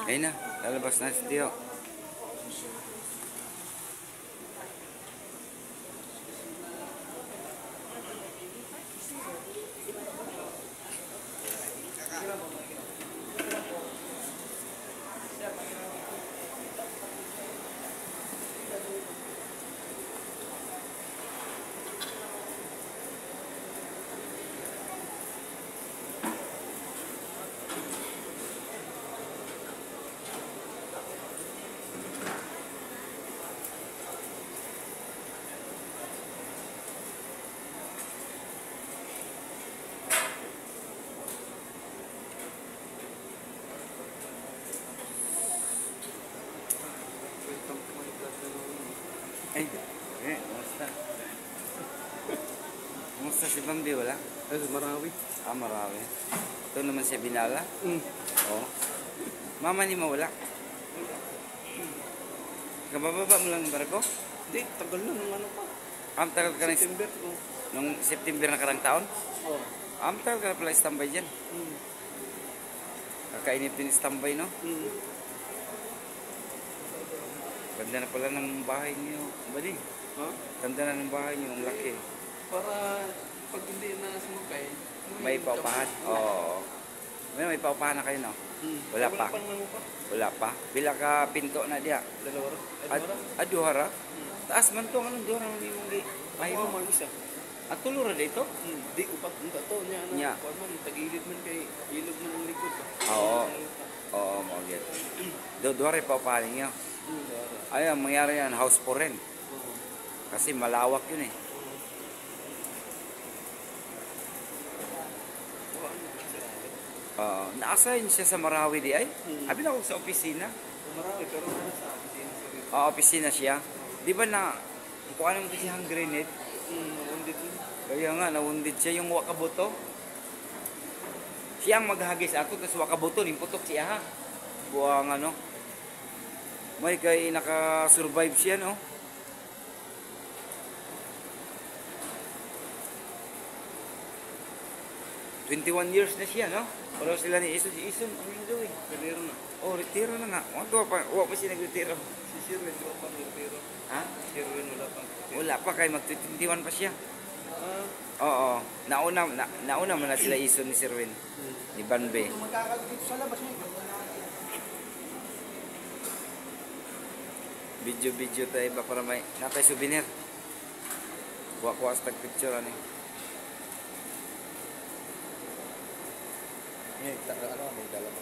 Ayun na, lalabas na si Tio. Ay, kumusta? Kumusta si Bambi? Wala? Ay, Marawi. Ah, Marawi. Ito naman siya Binala? Oo. Mama ni mawala? Kabababa mo lang ng barko? Hindi, tagal na nung ano pa. Tagal ka na September. nung September na karang taon? Oh. Tagal ka na pala standby dyan. Kakainip din standby, no? Ganda na pala ng bahay niyo, buddy. Ha? Ganda na ng bahay niyo, ang laki. Para pag hindi na sumakay, May paupahan? Oo. May paupahan na kayo, no? Wala pa. Wala pa. Bila ka pinto na diya? Dalawa. Aduhara? Taas man to, anong duhara mo yung bahay Oo, mo? mag-isa. At tulura dito? Di, upat ang tato niya. Nya. Kuwan man, tag-ilid man kay ilog man ang likod. Oo. Oo, mag-get. Duhara yung paupahan niyo. Ay, ang mangyari yan, house for rent. Kasi malawak yun eh. Na-assign siya sa Marawi di ay? Abi na ako sa opisina. Marawi, pero sa opisina siya. Opisina siya. Di ba na, kung anong siyang grenade? Nawundit yun. Kaya nga, nawundid siya yung wakabuto. Siya ang maghagis ako, tapos wakabuto, nimputok siya ha. Buwang ano. May kay naka-survive siya, no? ...21 years na siya, no? Pero sila ni Ison. Si Ison, ano yung gawin? Retiro na. Oh, retiro na nga. Huwag pa siya nag-retiro. Si Sherwin, di ba pa retiro? Ha? Sherwin, wala pang retiro. Wala pa, kay mag-21 pa siya. Ah, Oo. Nauna mo na sila Ison ni Sirwin. Ni Banbe. magkakalapit sa labas niya. Video tayo ba para may natay souvenir. Kuha sa picture ani. Ano, may dalawa.